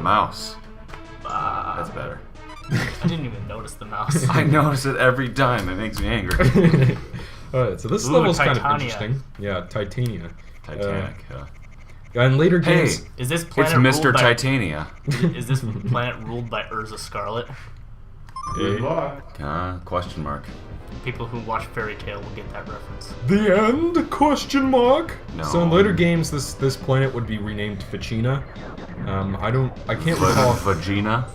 mouse. That's better. I didn't even notice the mouse. I notice it every time. It makes me angry. Alright, so this level's kind of interesting. Yeah, Titania. Titanic. And later games... Hey, is this planet it's Mr. ruled by, Titania. Is this planet ruled by Urza Scarlet? Good luck. Question mark. People who watch Fairy Tail will get that reference. The end? Question mark? No. So in later games, this planet would be renamed Ficina. I can't recall. Vagina?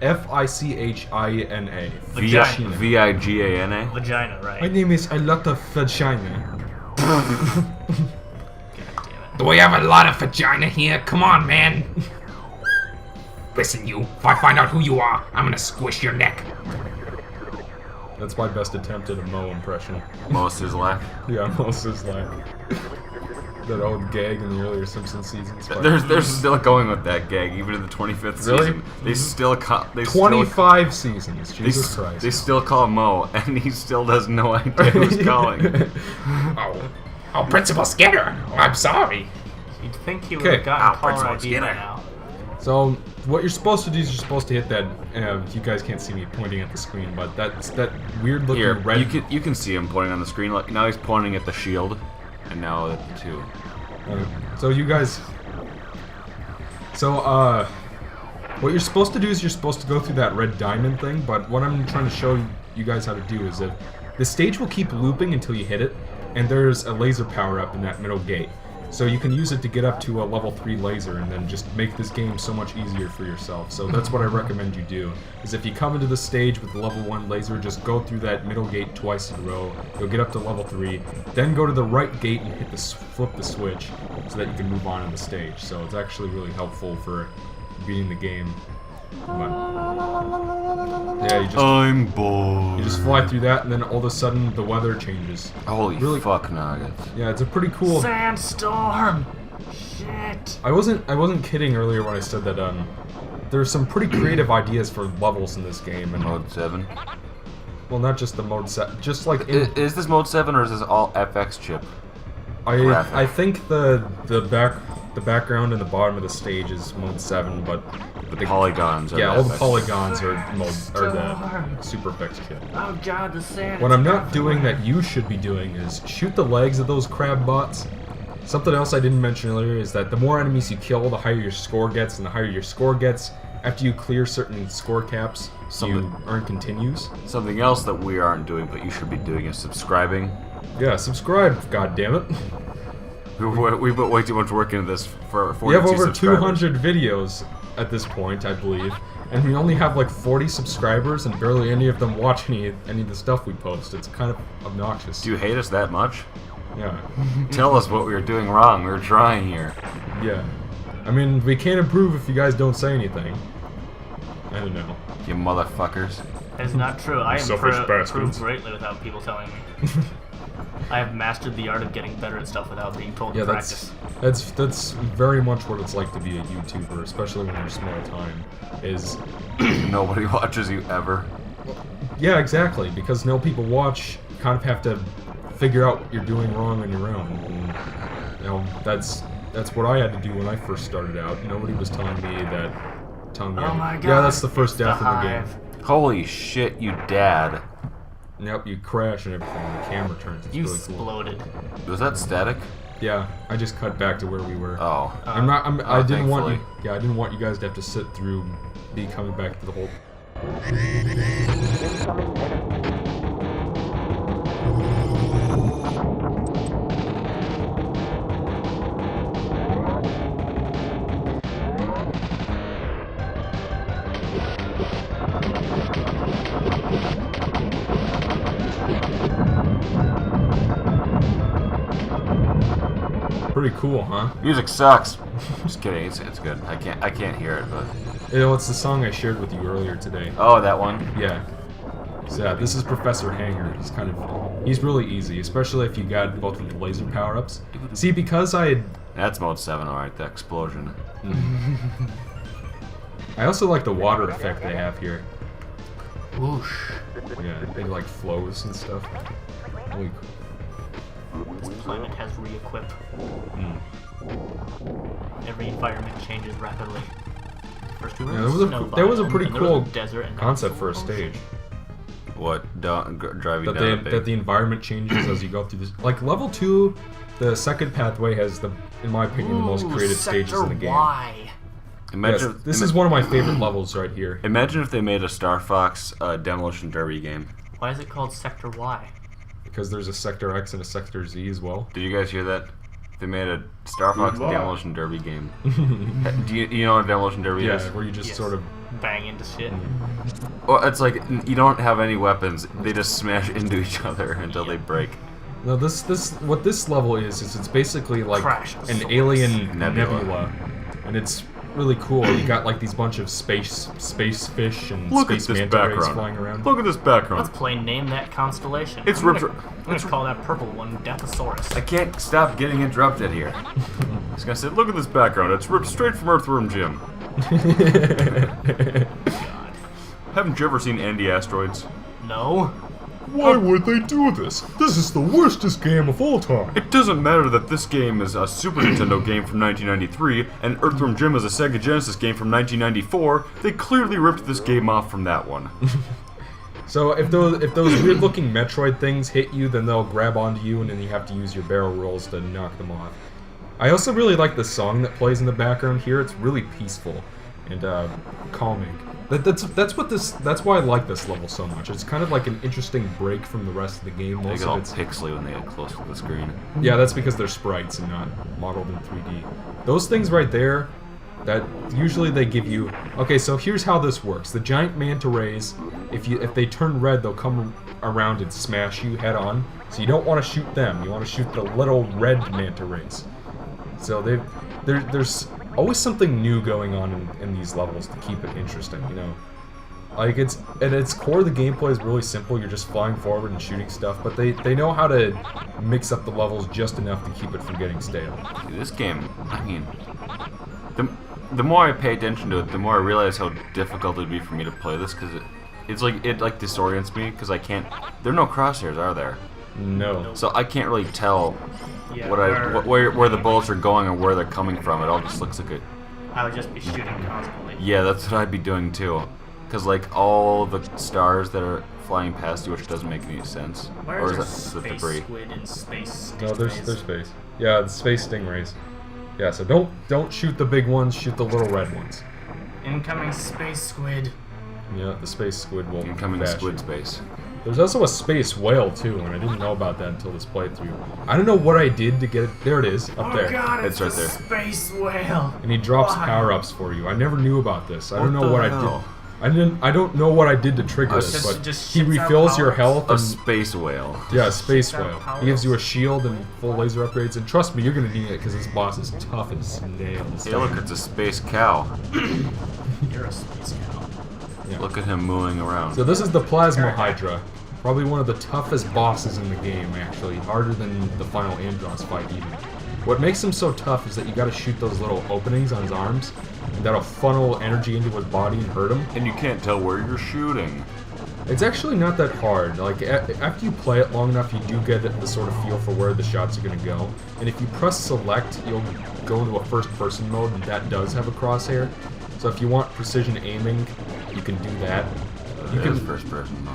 F-I-C-H-I-N-A. Vagina. V-I-G-A-N-A? Vagina, right. My name is a lot of vagina. God damn it. Do we have a lot of vagina here? Come on, man. Listen, you. If I find out who you are, I'm gonna squish your neck. That's my best attempt at a Mo impression. Most is lack. Yeah, most is like that old gag in the earlier Simpsons seasons. They're still going with that gag, even in the 25th Really? season. They still call... 25 seasons, Jesus Christ. They still call him Mo, and he still has no idea who's calling. Oh, Principal Skinner. I'm sorry. You'd think he would have gotten caller Principal ID Skinner. by now. So, what you're supposed to do is you're supposed to hit that, you guys can't see me pointing at the screen, but that's that weird looking Here, red... you can see him pointing on the screen. Like, now he's pointing at the shield, and now at the two. So you guys... So, what you're supposed to do is you're supposed to go through that red diamond thing, but what I'm trying to show you guys how to do is that the stage will keep looping until you hit it, and there's a laser power-up in that middle gate. So you can use it to get up to a level 3 laser and then just make this game so much easier for yourself. So that's what I recommend you do, is if you come into the stage with the level 1 laser, just go through that middle gate twice in a row, you'll get up to level 3, then go to the right gate and hit flip the switch so that you can move on in the stage. So it's actually really helpful for beating the game. Yeah, I'm bored. you just fly through that and then all of a sudden the weather changes. Holy fuck nuggets. Yeah, it's a pretty cool... Sandstorm! Shit! I wasn't kidding earlier when I said that there's some pretty creative ideas for levels in this game, and Mode 7? well, not just the mode set, just like Is this Mode 7 or is this all FX chip? I think the background and the bottom of the stage is mode 7, but The polygons are all the FX. polygons are the Super Effects chip. Oh god, the sand. What I'm not doing that you should be doing is shoot the legs of those crab bots. Something else I didn't mention earlier is that the more enemies you kill, the higher your score gets, and the higher your score gets, after you clear certain score caps, you earn continues. Something else that we aren't doing, but you should be doing, is subscribing. Yeah, subscribe, goddammit. We put way too much work into this for We have over subscribers. 200 videos at this point, I believe, and we only have like 40 subscribers, and barely any of them watch any of the stuff we post. It's kind of obnoxious. Do you hate us that much? Yeah. Tell us what we were doing wrong. We were trying here. Yeah. I mean, we can't improve if you guys don't say anything. I don't know. You motherfuckers. That is not true. I Selfish improve bastards. greatly without people telling me. I have mastered the art of getting better at stuff without being told Yeah, to practice. that's very much what it's like to be a YouTuber, especially when you're small time. Is Nobody watches you ever. yeah, exactly, because no people watch. You kind of have to figure out what you're doing wrong on your own. And, you know, that's what I had to do when I first started out. Nobody was telling me that. Oh my god. Yeah, that's the first it's death the in the game. hive. Holy shit, you dad. Yep, you crash and everything. And the camera turns. It's You really cool. exploded. Was that static? Yeah, I just cut back to where we were. Oh. I didn't want you. thankfully. Yeah, I didn't want you guys to have to sit through me coming back to the whole. Pretty cool, huh? Music sucks. Just kidding. It's good. I can't hear it, but. You know, it's the song I shared with you earlier today. Oh, that one. Yeah. So yeah, this is Professor Hanger. He's really easy, especially if you got both of the laser power-ups. See, because I had... That's mode 7, alright, the explosion. I also like the water effect they have here. Whoosh. Yeah, it like flows and stuff. Really cool. This planet has re-equip. Mm. Every environment changes rapidly. first two Yeah, rooms. that was a pretty And there was cool desert and concept for a ocean. stage. What? Driving That down that the environment changes as you go through this. Like level 2, the second pathway has in my opinion, the most creative stages in the game. Why? Imagine Yes, this is one of my favorite levels right here. Imagine if they made a Star Fox Demolition Derby game. Why is it called Sector Y? Because there's a Sector X and a Sector Z as well. Did you guys hear that? They made a Star Fox Good luck. Demolition Derby game. Do you know what a Demolition Derby is? Yeah, where you just Yes. sort of. Bang into shit. Well, it's like you don't have any weapons. They just smash into each other until they break. No, what this level is it's basically like Crash. an alien Nebula. nebula, and it's really cool. You got like these bunch of space fish and Look at space this manta rays background. flying around. Look at this background. Let's play Name That Constellation. It's I'm gonna, ripped- I'm gonna call that purple one Deathosaurus. I can't stop getting interrupted here. I was gonna say, look at this background. It's ripped straight from Earthworm Jim. God. Haven't you ever seen Andy Asteroids? No. Why would they do this? This is the worstest game of all time. It doesn't matter that this game is a Super Nintendo game from 1993 and Earthworm Jim is a Sega Genesis game from 1994. They clearly ripped this game off from that one. So if those weird-looking Metroid things hit you, then they'll grab onto you, and then you have to use your barrel rolls to knock them off. I also really like the song that plays in the background here. It's really peaceful and calming. That's why I like this level so much. It's kind of like an interesting break from the rest of the game. They Most get all of it's pixely when they get close to the screen. yeah, that's because they're sprites and not modeled in 3D. Those things right there, that usually they give you. Okay, so here's how this works. The giant manta rays, if they turn red, they'll come around and smash you head on. So you don't want to shoot them. You want to shoot the little red manta rays. So there's always something new going on in these levels to keep it interesting, you know. Like at its core, the gameplay is really simple. You're just flying forward and shooting stuff, but they know how to mix up the levels just enough to keep it from getting stale. This game, I mean, the more I pay attention to it, the more I realize how difficult it'd be for me to play this, because it disorients me, because I can't. There are no crosshairs, are there? No. So I can't really tell Yeah, where the bullets are going or where they're coming from. It all just looks like I would just be shooting constantly. yeah, that's what I'd be doing too. Because like all the stars that are flying past you, which doesn't make any sense. Why Or are is there that the space debris? squid and space No, stingrays? there's space. Yeah, the space stingrays. Yeah, so don't shoot the big ones. Shoot the little red ones. Incoming space squid. Yeah, the space squid will Incoming bash squid you. space. There's also a space whale too, and I didn't know about that until this playthrough. I don't know what I did to get it. There it is, up Oh there. god, It's it's right a space whale. And he drops Why? power-ups for you. I never knew about this. I don't What know the what hell? I did. I don't know what I did to trigger this, Just- but just he shits out refills your power-ups? health A and space whale. yeah, a space Shits out whale. power-ups. He gives you a shield and full laser upgrades, and trust me, you're gonna need it because this boss is tough as nails. Hey, look, it's a space cow. You're a space cow. Yeah. Look at him mooing around. So this is the Plasma Hydra. Probably one of the toughest bosses in the game, actually. Harder than the final Andros fight, even. What makes him so tough is that you gotta shoot those little openings on his arms, and that'll funnel energy into his body and hurt him. And you can't tell where you're shooting. It's actually not that hard. Like, after you play it long enough, you do get the sort of feel for where the shots are gonna go. And if you press select, you'll go into a first-person mode, and that does have a crosshair. So if you want precision aiming, you can do that. You There's can, first person mode.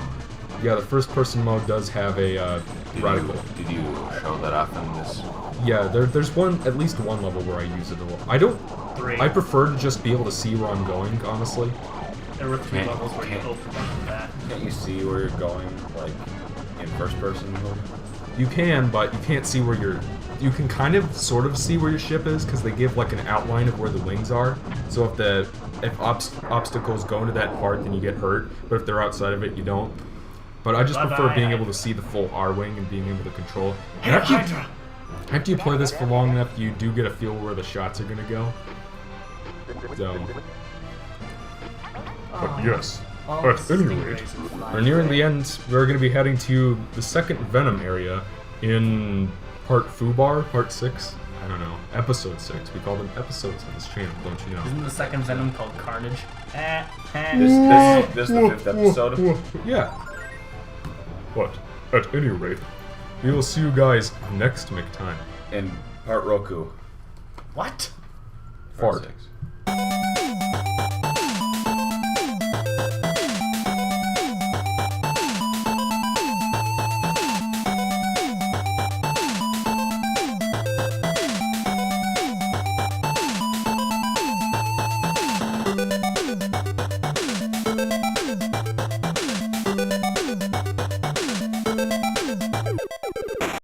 yeah, the first-person mode does have a radical. Did you show that off in this? Yeah, there's at least one level where I use it a little. I prefer to just be able to see where I'm going, honestly. There were 3 Can't- levels where you can't- opened up that. Can't you see where you're going, like, in first person mode? You can, but you can't see where you can kind of sort of see where your ship is because they give like an outline of where the wings are. So if obstacles go into that part, then you get hurt. But if they're outside of it, you don't. But I just prefer being able to see the full R wing and being able to control. And after you play this for long enough, you do get a feel where the shots are gonna go. So. But yes, All at the any stingrays rate, would fly we're nearing the away. end. We're going to be heading to the second Venom area in part Fubar, part 6. I don't know, episode 6. We call them episodes on this channel, don't you know? Isn't the second Venom called Carnage? This is the 5th episode? Yeah. But at any rate, we will see you guys next time. In part Roku. What? Fart. 6. Bye.